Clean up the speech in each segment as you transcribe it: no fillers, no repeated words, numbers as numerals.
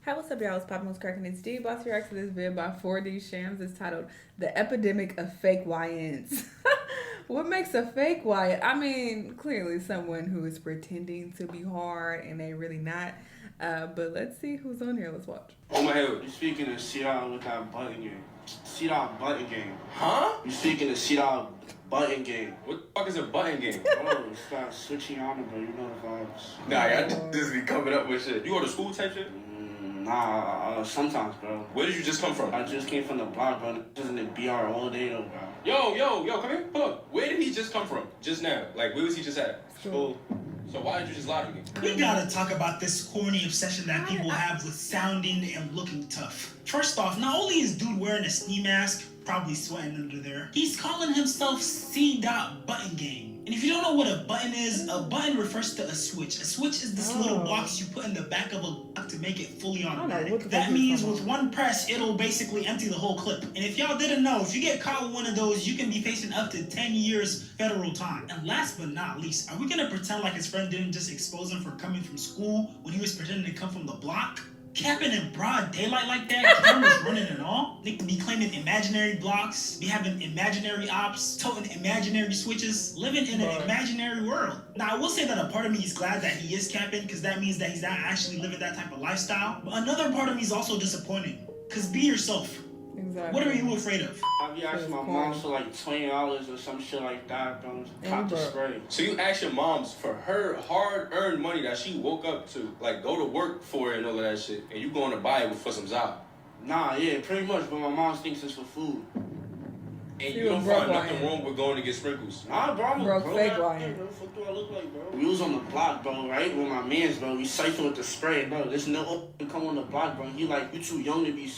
Hi, what's up, y'all? It's Poppin' What's Crackin'. It's D. Boss here to this vid by 4D Shams. It's titled The Epidemic of Fake YNs. What makes a fake YN? I mean, clearly someone who is pretending to be hard and they really not. But let's see who's on here. Let's watch. Oh my head, you speaking of Shanell with that button game. See that button game. Huh? You speaking of see that button game. What the fuck is a button game? Bro, it's that switching on it, bro. You know the vibes. Nah, y'all just be coming up with shit. You go to school type shit? Sometimes, bro. Where did you just come from? I just came from the block, bro. Just in the BR all day, though, bro. Yo, come here. Hold up. Where did he just come from? Just now. Like, where was he just at? School. So why did you just lie to me? We gotta talk about this corny obsession that people have with sounding and looking tough. First off, not only is dude wearing a ski mask, probably sweating under there, he's calling himself C. Button Game. And if you don't know what a button is, a button refers to a switch. A switch is this little box you put in the back of a block to make it fully automatic. That means with one press, it'll basically empty the whole clip. And if y'all didn't know, if you get caught with one of those, you can be facing up to 10 years federal time. And last but not least, are we gonna pretend like his friend didn't just expose him for coming from school when he was pretending to come from the block? Capping in broad daylight like that, cameras running and all. They could be claiming imaginary blocks, be having imaginary ops, toting imaginary switches, living in an imaginary world. Now, I will say that a part of me is glad that he is capping, because that means that he's not actually living that type of lifestyle. But another part of me is also disappointed, because be yourself. Exactly. What are you afraid of? I be asking my mom for like $20 or some shit like that, bro. Cop the spray. So you asked your moms for her hard-earned money that she woke up to, like, go to work for it and all of that shit, and you going to buy it for some zop. Nah, yeah, pretty much, but my mom thinks it's for food. And you don't find nothing wrong with going to get sprinkles. Nah, bro, I'm a Broke fake ass YN. man, bro. What do I look like, bro? We was on the block, bro, right? With my mans, bro. We cycling with the spray, bro. There's no come on the block, bro. He like, you too young to be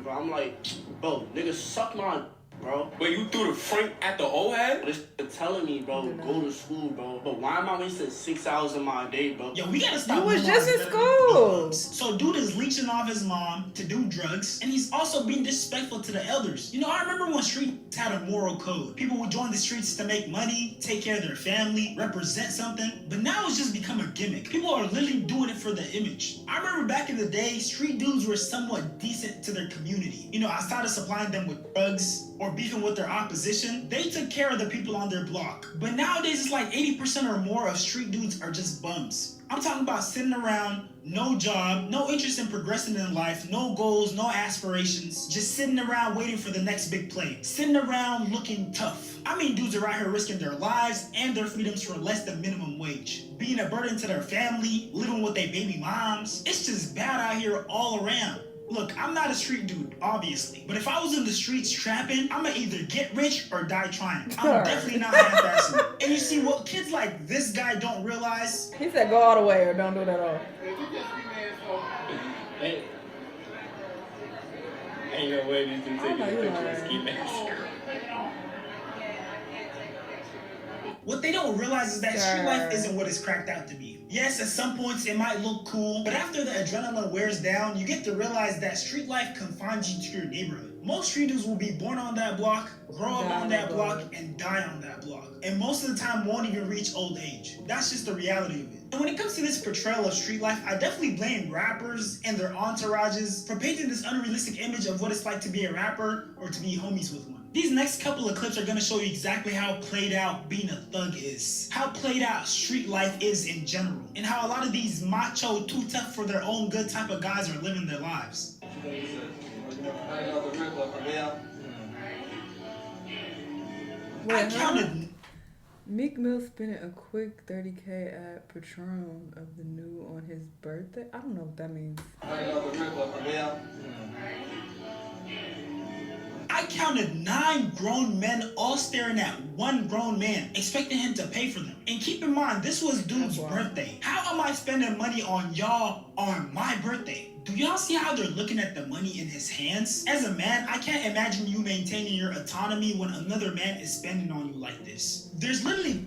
bro. I'm like, bro, nigga, suck my bro. But you threw the frank at the old head? They're telling me, bro, go to school, bro. But why am I wasting 6 hours of my day, bro? Yo, we gotta stop. You was just in school. So dude is leeching off his mom to do drugs, and he's also being disrespectful to the elders. You know, I remember when streets had a moral code. People would join the streets to make money, take care of their family, represent something. But now it's just become a gimmick. People are literally doing it for the image. I remember back in the day, street dudes were somewhat decent to their community. You know, outside of supplying them with drugs or beefing with their opposition, they took care of the people on their block. But nowadays, it's like 80% or more of street dudes are just bums. I'm talking about sitting around, no job, no interest in progressing in life, no goals, no aspirations, just sitting around waiting for the next big play, sitting around looking tough. I mean, dudes are out here risking their lives and their freedoms for less than minimum wage, being a burden to their family, living with their baby moms. It's just bad out here all around. Look, I'm not a street dude, obviously. But if I was in the streets trapping, I'ma either get rich or die trying. I'm definitely not half-assing it. And you see, what kids like this guy don't realize... He said go all the way or don't do it at all. Ain't no way these can take a picture of ski mask. What they don't realize is that street life isn't what it's cracked out to be. Yes, at some points it might look cool, but after the adrenaline wears down, you get to realize that street life confines you to your neighborhood. Most street dudes will be born on that block, grow up on that block, and die on that block. And most of the time won't even reach old age. That's just the reality of it. And when it comes to this portrayal of street life, I definitely blame rappers and their entourages for painting this unrealistic image of what it's like to be a rapper or to be homies with one. These next couple of clips are going to show you exactly how played out being a thug is, how played out street life is in general, and how a lot of these macho, too tough for their own good type of guys are living their lives. I counted... Meek Mill spending a quick 30K at Patron of the new on his birthday. I don't know what that means. I counted 9 grown men all staring at one grown man, expecting him to pay for them. And keep in mind, this was dude's birthday. How am I spending money on y'all on my birthday? Do y'all see how they're looking at the money in his hands? As a man, I can't imagine you maintaining your autonomy when another man is spending on you like this. There's literally...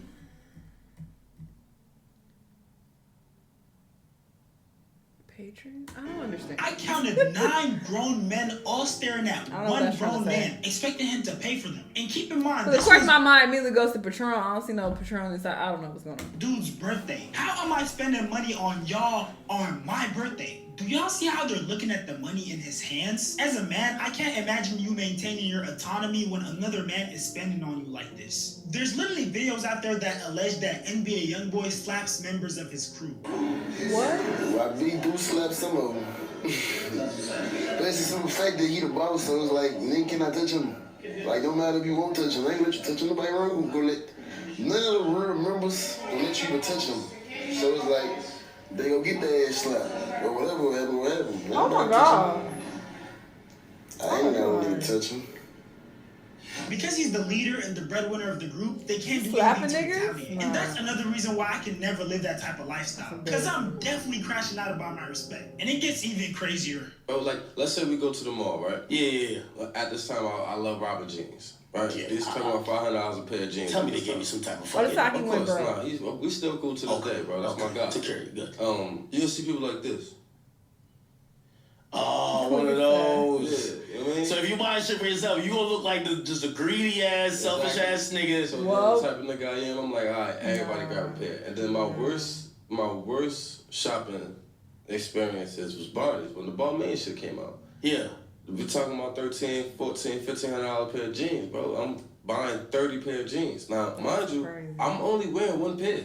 Patron? I don't understand. I counted 9 grown men all staring at one grown man, expecting him to pay for them. And keep in mind, of course my mind immediately goes to Patron. I don't see no Patron inside. I don't know what's going on. Dude's birthday. How am I spending money on y'all on my birthday? Do y'all see how they're looking at the money in his hands? As a man, I can't imagine you maintaining your autonomy when another man is spending on you like this. There's literally videos out there that allege that NBA YoungBoy slaps members of his crew. What? Well, B do slap some of them. But it's just the fact that he the boss, so it's like, nigga cannot touch him. Like, don't matter if you won't touch him. I ain't let you touch him. Nobody wrong. Go let none of the real members will let you even touch him. So it's like, they go get their ass slapped. Or whatever. Oh my God. I ain't gonna get to touch him. Because he's the leader and the breadwinner of the group, they can't do Slapping anything to niggas? retaliate. Nah. And that's another reason why I can never live that type of lifestyle. Because I'm definitely crashing out about my respect. And it gets even crazier. Bro, like, let's say we go to the mall, right? Yeah. At this time, I love robbing jeans. Right? Yeah. These talking about $500 a pair of jeans. Tell me they gave you some type of What fucking... is that? Of He went course, broke. nah. We still cool to this day, bro. That's my guy. Take care of you, good. You gonna see people like this. Oh, one of those. Yeah, you know what I mean? So if you buying shit for yourself, you gonna look like just a greedy ass, selfish ass nigga. So Whoa. the type of nigga I am, I'm like, all right, everybody grab a pair. And then my worst shopping experiences was Barney's when the Balmain shit came out. Yeah. We're talking about $1,300, $1,400, $1,500 pair of jeans, bro. I'm buying 30 pair of jeans. Now, mind you, crazy. I'm only wearing one pair,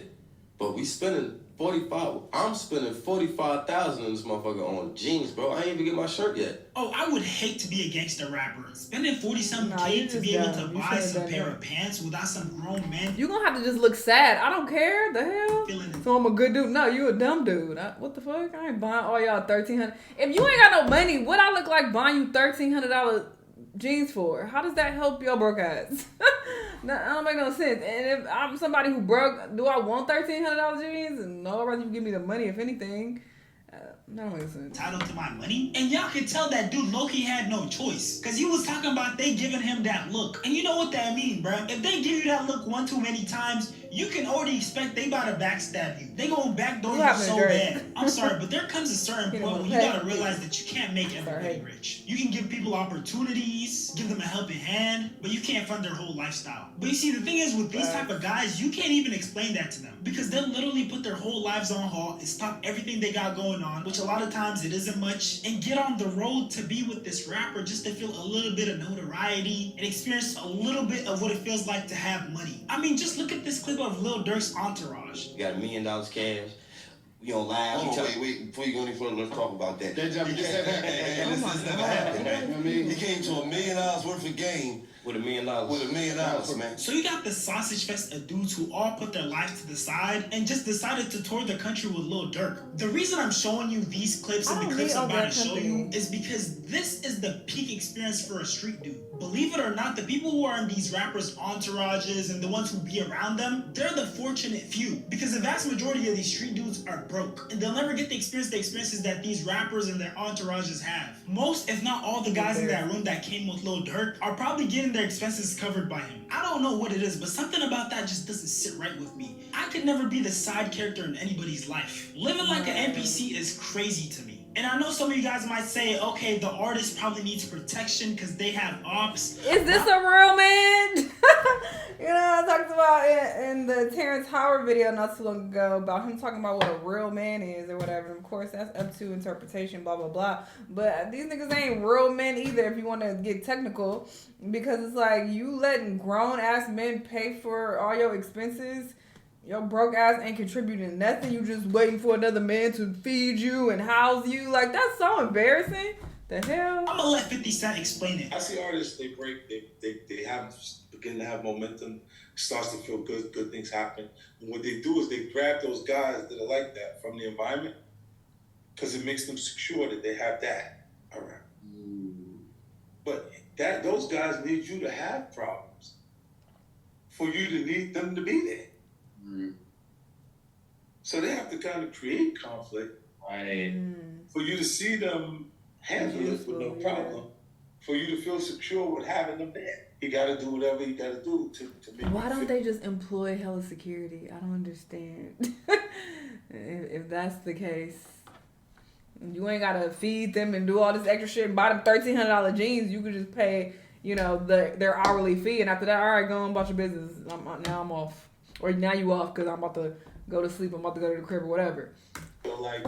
but we spending I'm spending $45,000 in this motherfucker on jeans, bro. I ain't even get my shirt yet. Oh, I would hate to be a gangster rapper. Spending 40-something Nah, you K to just be able dumb. to You buy should've some done pair that. of pants without some grown man You gonna have to just look sad. I don't care. The hell? feeling it. So I'm a good dude. No, you a dumb dude. What the fuck? I ain't buying all y'all $1,300. If you ain't got no money, what I look like buying you $1,300 jeans for? How does that help your broke ass? No, that don't make no sense. And if I'm somebody who broke, do I want $1,300 jeans? And no, I'd rather you give me the money if anything. That don't make sense. Entitled to my money. And y'all could tell that dude Loki had no choice. Cause he was talking about they giving him that look. And you know what that mean, bruh? If they give you that look one too many times, you can already expect they about to backstab you. They gonna backdoor you so bad. I'm sorry, but there comes a certain point when you gotta realize that you can't make everybody rich. You can give people opportunities, give them a helping hand, but you can't fund their whole lifestyle. But you see, the thing is with these type of guys, you can't even explain that to them. Because they'll literally put their whole lives on halt and stop everything they got going on, which a lot of times it isn't much, and get on the road to be with this rapper just to feel a little bit of notoriety and experience a little bit of what it feels like to have money. I mean, just look at this clip of Lil Durk's entourage. You got $1 million cash. You don't lie. Wait, before you go any further, let's talk about that. That jump just said that. And this never happened, man. You know what I mean? He came to $1 million worth of game With $1 million. with $1 million, man. So you got the sausage fest of dudes who all put their lives to the side and just decided to tour the country with Lil Durk. The reason I'm showing you these clips I and the don't clips need I'm all about that to show company. you is because this is the peak experience for a street dude. Believe it or not, the people who are in these rappers' entourages and the ones who be around them, they're the fortunate few. Because the vast majority of these street dudes are broke. And they'll never get the experiences that these rappers and their entourages have. Most, if not all the guys in that room that came with Lil Durk are probably getting their expenses covered by him. I don't know what it is, but something about that just doesn't sit right with me. I could never be the side character in anybody's life. Living like an NPC is crazy to me. And I know some of you guys might say, okay, the artist probably needs protection because they have ops. Is this a real man? You know, I talked about it in the Terrence Howard video not too long ago about him talking about what a real man is or whatever. And of course, that's up to interpretation, blah, blah, blah. But these niggas ain't real men either if you want to get technical. Because it's like you letting grown-ass men pay for all your expenses. Your broke ass ain't contributing nothing. You just waiting for another man to feed you and house you. Like, that's so embarrassing. The hell? I'm gonna let 50 Cent explain it. I see artists, they break, they have begin to have momentum, starts to feel good things happen. And what they do is they grab those guys that are like that from the environment because it makes them secure that they have that around. But those guys need you to have problems for you to need them to be there. So they have to kind of create conflict for you to see them handle it with no problem, for you to feel secure with having them there. You got to do whatever you got to do to make Why it don't fit. they just employ hella security? I don't understand. if that's the case, you ain't gotta feed them and do all this extra shit and buy them $1,300 jeans. You could just pay, you know, their hourly fee, and after that, all right, go on about your business. Now I'm off, or now you off because I'm about to go to sleep. I'm about to go to the crib or whatever. Feel like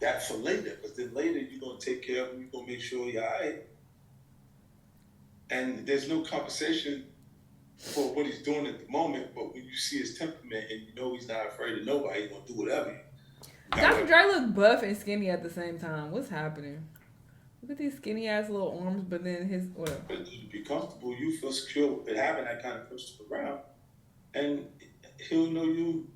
that for later, because then later you're gonna take care of him, you're gonna make sure you're all right. And there's no compensation for what he's doing at the moment, but when you see his temperament and you know he's not afraid of nobody, he's gonna do whatever. Dr. Dre look buff and skinny at the same time. What's happening? Look at these skinny ass little arms, but then his what? But you be comfortable, you feel secure with having that kind of person around, and he'll know you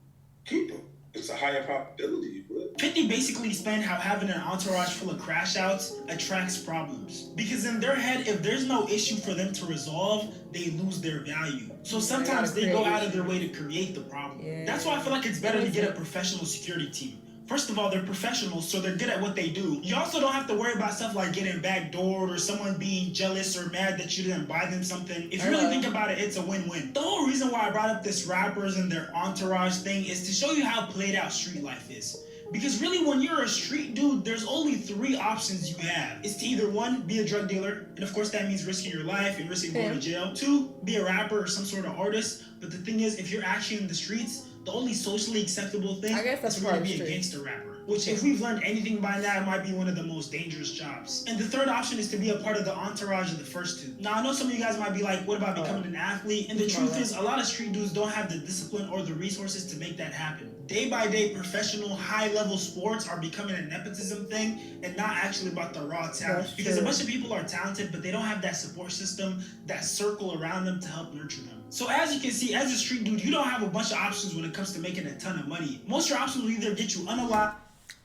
keep him. It's a higher probability you would. 50 basically explained how having an entourage full of crash outs attracts problems. Because in their head, if there's no issue for them to resolve, they lose their value. So sometimes they go out of their way to create the problem. Yeah. That's why I feel like it's better to get a professional security team. First of all, they're professionals, so they're good at what they do. You also don't have to worry about stuff like getting backdoored or someone being jealous or mad that you didn't buy them something. If you really think about it, it's a win-win. The whole reason why I brought up this rappers and their entourage thing is to show you how played out street life is. Because really, when you're a street dude, there's only 3 options you have. It's to either 1, be a drug dealer, and of course that means risking your life and risking going to jail. 2, be a rapper or some sort of artist. But the thing is, if you're actually in the streets, the only socially acceptable thing is for you to be a gangster rapper. Which, if we've learned anything by now, it might be one of the most dangerous jobs. And the third option is to be a part of the entourage of the first 2. Now, I know some of you guys might be like, what about becoming an athlete? And the truth is, a lot of street dudes don't have the discipline or the resources to make that happen. Day by day, professional, high-level sports are becoming a nepotism thing and not actually about the raw talent. Because a bunch of people are talented, but they don't have that support system, that circle around them to help nurture them. So as you can see, as a street dude, you don't have a bunch of options when it comes to making a ton of money. Most of your options will either get you unalive.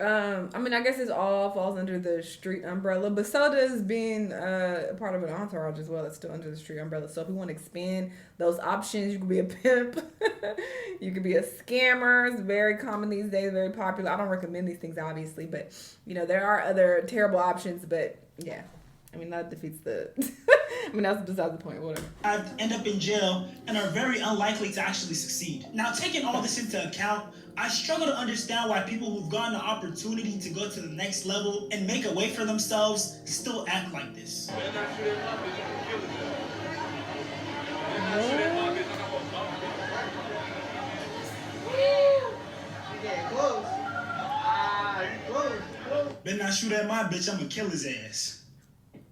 I mean, I guess it all falls under the street umbrella, but so does being a part of an entourage as well. It's still under the street umbrella. So if we want to expand those options, you could be a pimp. You could be a scammer. It's very common these days, very popular. I don't recommend these things, obviously, but, you know, there are other terrible options, but, yeah. I mean, that defeats the... I mean, that's besides the point, whatever. End up in jail and are very unlikely to actually succeed. Now, taking all this into account, I struggle to understand why people who've gotten the opportunity to go to the next level and make a way for themselves still act like this. Better not shoot at my bitch, I'ma kill his ass.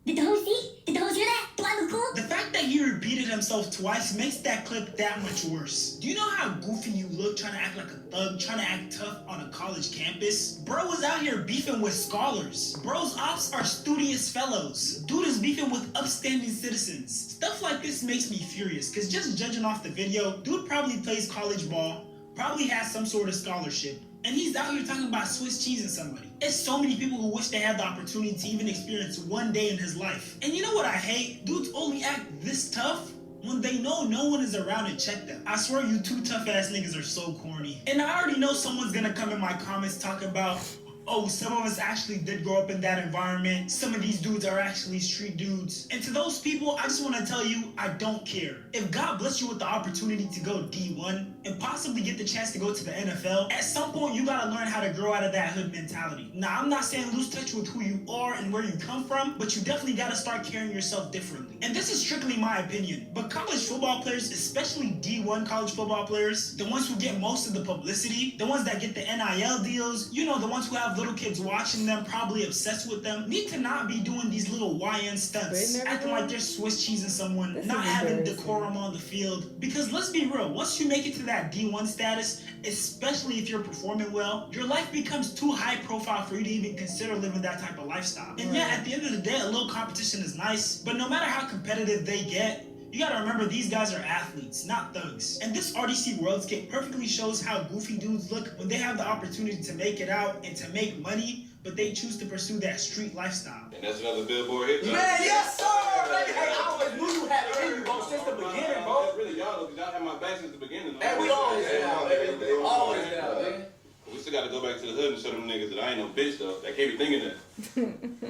Did the hoes see? Did the hoes hear that? Do I look cool? The fact that he repeated himself twice makes that clip that much worse. Do you know how goofy you look trying to act like a thug, trying to act tough on a college campus? Bro was out here beefing with scholars. Bro's ops are studious fellows. Dude is beefing with upstanding citizens. Stuff like this makes me furious, because just judging off the video, dude probably plays college ball, probably has some sort of scholarship, and he's out here talking about Swiss cheese and somebody. There's so many people who wish they had the opportunity to even experience one day in his life. And you know what I hate? Dudes only act this tough when they know no one is around to check them. I swear you 2 tough ass niggas are so corny. And I already know someone's gonna come in my comments talking about, oh, some of us actually did grow up in that environment. Some of these dudes are actually street dudes. And to those people, I just want to tell you, I don't care. If God bless you with the opportunity to go D1 and possibly get the chance to go to the NFL, at some point you gotta learn how to grow out of that hood mentality. Now, I'm not saying lose touch with who you are and where you come from, but you definitely gotta start carrying yourself differently. And this is strictly my opinion, but college football players, especially D1 college football players, the ones who get most of the publicity, the ones that get the NIL deals, you know, the ones who have little kids watching them, probably obsessed with them, need to not be doing these little YN stunts, acting like they're Swiss cheesing someone, not having decorum on the field. Because let's be real, once you make it to that D1 status, especially if you're performing well, your life becomes too high profile for you to even consider living that type of lifestyle. And yeah, at the end of the day, a little competition is nice, but no matter how competitive they get, you gotta remember these guys are athletes, not thugs. And this RDC Worldscape perfectly shows how goofy dudes look when they have the opportunity to make it out and to make money, but they choose to pursue that street lifestyle. And that's another Billboard hit. Man, yes, sir! Hey, I always knew you had it in you, bro, since the beginning, bro. That's really y'all, because y'all had my back since the beginning. And we always been out, man. Always been out, man. We still got to go back to the hood and show them niggas that I ain't no bitch, though. That can't be thinking that. You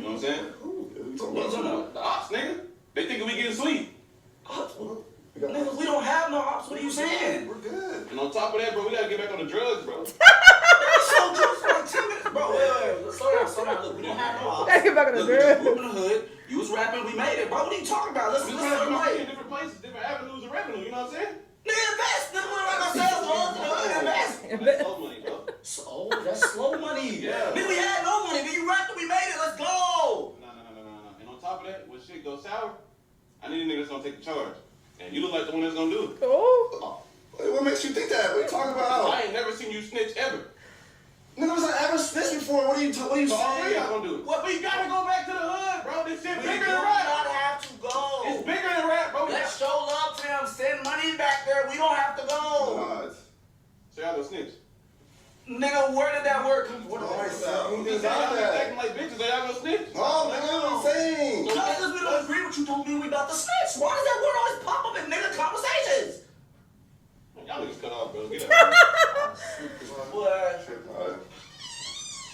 know what I'm saying? The ops, nigga. They thinking we getting sweet. Ops? Niggas, we don't have no ops. What are you saying? We're good. And on top of that, bro, we got to get back on the drugs, bro. So just for like 10 minutes, bro. Wait. Slow down. Look, we don't have no ops. Gotta get back on the drugs. We grew up in the hood. You was rapping, we made it, bro. What are you talking about? Let's We listen trying to to the go mic. in different places, different avenues of revenue, you know what I'm saying? Nigga, invest. Nigga, we're not gonna sell drugs. Invest. That's slow money, bro. So, that's slow money. Yeah. Nigga, we had no money rapped, we made it. Let's go. No. And on top of that, when shit goes sour, I need a nigga that's gonna take the charge. And you look like the one that's gonna do it. Oh. What makes you think that? What are you talking about? I ain't never seen you snitch ever. Nigga, was I ever snitched before? What are you So all three saying? y'all gonna do it. Well, we gotta go back to the hood, bro. This shit We bigger do than rap. not have to go. It's bigger than rap, bro. Let's show love to them. Send money back there. We don't have to go. So y'all go snitch. Nigga, where did that work? What Y'all acting like bitches, so y'all go snitch. No, nigga, what I'm saying. Just because we don't agree with you don't mean we about to snitch. Why does that word always pop up in nigga conversations? Y'all niggas cut off, bro. Get out. What?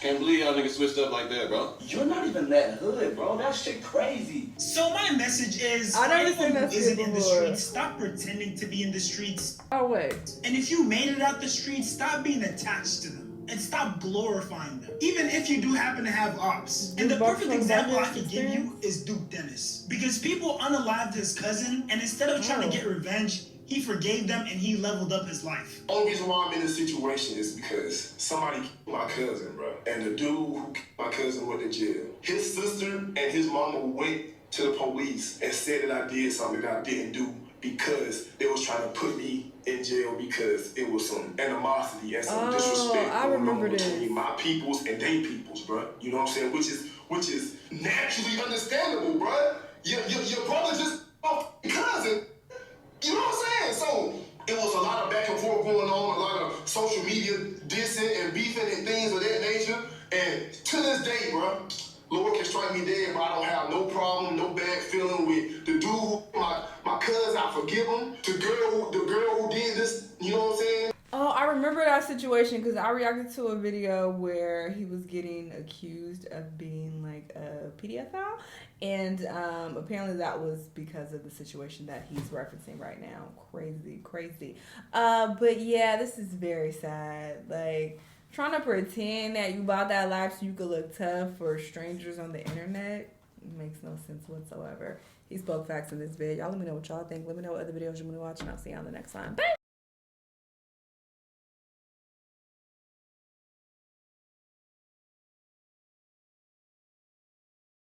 Can't believe y'all niggas switched up like that, bro. You're not even that hood, bro. That shit crazy. So my message is, I never anyone seen who that isn't shit in the before. streets, stop pretending to be in the streets. Oh, wait. And if you made it out the streets, stop being attached to them. And stop glorifying them. Even if you do happen to have ops. And the perfect example I can give you is Duke Dennis. Because people unalived his cousin, and instead of trying to get revenge, he forgave them and he leveled up his life. Only reason why I'm in this situation is because somebody killed my cousin, bro. And the dude who killed my cousin went to jail. His sister and his mama went to the police and said that I did something that I didn't do because they was trying to put me in jail because it was some animosity and some disrespect going on between my peoples and they peoples, bro. You know what I'm saying? Which is naturally understandable, bro. Your brother just cousin. You know what I'm saying? So it was a lot of back and forth going on, a lot of social media dissing and beefing and things of that nature. And to this day, bro, Lord can strike me dead, but I don't have no problem, no bad feeling with the dude, my cousin. I forgive him. The girl who did this. You know what I'm saying? Oh, I remember that situation because I reacted to a video where he was getting accused of being like a pedophile, and apparently that was because of the situation that he's referencing right now. Crazy. But yeah, this is very sad. Like, trying to pretend that you bought that life so you could look tough for strangers on the internet makes no sense whatsoever. He spoke facts in this video. Y'all let me know what y'all think. Let me know what other videos you want to watch, and I'll see you on the next time. Bye!